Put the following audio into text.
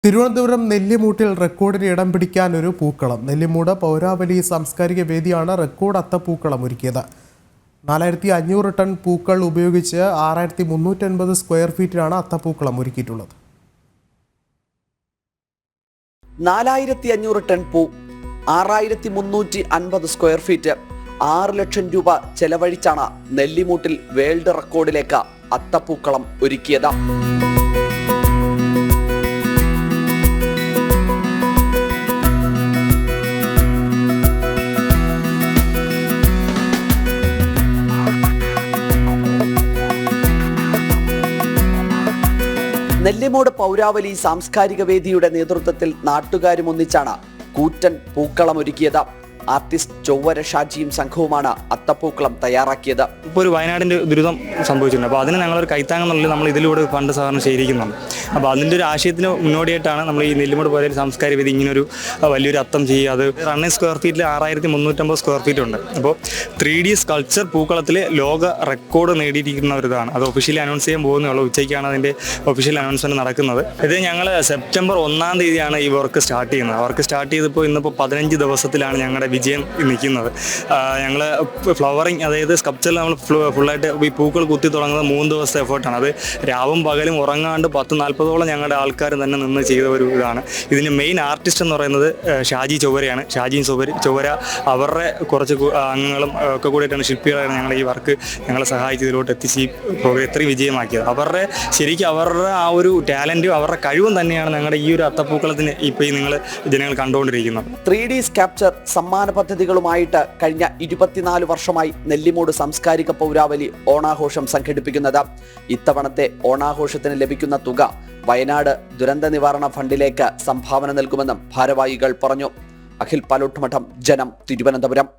തിരുവനന്തപുരം നെല്ലിമൂട്ടിൽ റെക്കോർഡിന് ഇടം പിടിക്കാൻ ഒരു പൂക്കളം. നെല്ലിമൂട് പൗരാവലി സാംസ്കാരിക വേദിയാണ് റെക്കോർഡ് അത്തപ്പൂക്കളം ഒരുക്കിയത്. 4500 ടൺ പൂക്കൾ ഉപയോഗിച്ച് 6350 സ്ക്വയർ ഫീറ്റിലാണ് അത്തപ്പൂക്കളം ഒരുക്കിയിട്ടുള്ളത്. 4500 ടൺ പൂ, 6350 സ്ക്വയർ ഫീറ്റ്, 6 ലക്ഷം രൂപ ചെലവഴിച്ചാണ് നെല്ലിമൂട്ടിൽ വേൾഡ് റെക്കോർഡിലേക്ക് അത്തപ്പൂക്കളം ഒരുക്കിയത്. നെല്ലിമൂട് പൗരാവലി സാംസ്കാരിക വേദിയുടെ നേതൃത്വത്തിൽ നാട്ടുകാരും ഒന്നിച്ചാണ് കൂറ്റൻ പൂക്കളമൊരുക്കിയത്. ആർട്ടിസ്റ്റ് ചൊവ്വര ഷാജിയും സംഘവുമാണ് അത്തപ്പൂക്കളം തയ്യാറാക്കിയത്. ഇപ്പോൾ ഒരു വയനാടിൻ്റെ ദുരിതം സംഭവിച്ചിട്ടുണ്ട്. അപ്പോൾ അതിന് ഞങ്ങളൊരു കൈത്താങ്ങെന്നുള്ള നമ്മൾ ഇതിലൂടെ ഫണ്ട് സാധാരണ ശേഖരിക്കുന്നുണ്ട്. അപ്പോൾ അതിൻ്റെ ഒരു ആശയത്തിന് മുന്നോടിയായിട്ടാണ് നമ്മൾ ഈ നെല്ലിമൂട് പോലെ സാംസ്കാരിക വേദി ഇങ്ങനൊരു വലിയൊരു അത്തം ചെയ്യുക. അത് 1 സ്ക്വയർ ഫീറ്റിൽ 6350 സ്ക്വയർ ഫീറ്റ് ഉണ്ട്. അപ്പോൾ 3D സ്കൾപ്ചർ പൂക്കളത്തിൽ ലോക റെക്കോർഡ് നേടിയിരിക്കുന്ന ഒരു ഇതാണ്. അത് ഒഫീഷ്യലി അനൗൺസ് ചെയ്യാൻ പോകുന്നേ ഉച്ചയ്ക്കാണ് അതിൻ്റെ ഒഫീഷ്യൽ അനൗൺസ്മെൻറ്റ് നടക്കുന്നത്. ഇത് ഞങ്ങൾ സെപ്റ്റംബർ 1-ാം തീയതിയാണ് ഈ വർക്ക് സ്റ്റാർട്ട് ചെയ്യുന്നത്. വർക്ക് സ്റ്റാർട്ട് ചെയ്തപ്പോൾ ഇന്നിപ്പോൾ 15 ദിവസത്തിലാണ് ഞങ്ങളുടെ വിജയം നിൽക്കുന്നത്. ഞങ്ങൾ ഫ്ലവറിങ്, അതായത് സ്കൾപ്ചറിൽ നമ്മൾ ഫുള്ളായിട്ട് ഈ പൂക്കൾ കുത്തി തുടങ്ങുന്നത് 3 ദിവസത്തെ എഫേർട്ടാണ്. അത് രാവും പകലും ഉറങ്ങാണ്ട് 10-40ഓളം ഞങ്ങളുടെ ആൾക്കാർ തന്നെ നിന്ന് ചെയ്ത ഒരു ഇതാണ്. ഇതിൻ്റെ മെയിൻ ആർട്ടിസ്റ്റ് എന്ന് പറയുന്നത് ഷാജി ചൊവ്വരയാണ്. ഷാജി ചൊവ്വര അവരുടെ കുറച്ച് അംഗങ്ങളും ഒക്കെ കൂടിയിട്ടാണ് ശില്പികളാണ് ഞങ്ങൾ ഈ വർക്ക് ഞങ്ങളെ സഹായിച്ച് ഇതിലോട്ട് എത്തിച്ച് ഈ പ്രോഗ്രാം ഇത്രയും വിജയമാക്കിയത്. ശരിക്കും അവരുടെ ആ ഒരു ടാലൻറ്റും അവരുടെ കഴിവും തന്നെയാണ് ഞങ്ങളുടെ ഈ ഒരു അത്തപ്പൂക്കളത്തിന് ഇപ്പോൾ ഈ ജനങ്ങൾ കണ്ടുകൊണ്ടിരിക്കുന്നത്. 3D സ്കൾപ്ചർ സമ്മാന പദ്ധതികളുമായിട്ട് കഴിഞ്ഞ 24 വർഷമായി നെല്ലിമൂട് സാംസ്കാരിക പൗരാവലി ഓണാഘോഷം സംഘടിപ്പിക്കുന്നത്. ഇത്തവണത്തെ ഓണാഘോഷത്തിന് ലഭിക്കുന്ന തുക വയനാട് ദുരന്ത നിവാരണ ഫണ്ടിലേക്ക് സംഭാവന നൽകുമെന്നും ഭാരവാഹികൾ പറഞ്ഞു. അഖിൽ പാലോട്ടുമഠം, ജനം, തിരുവനന്തപുരം.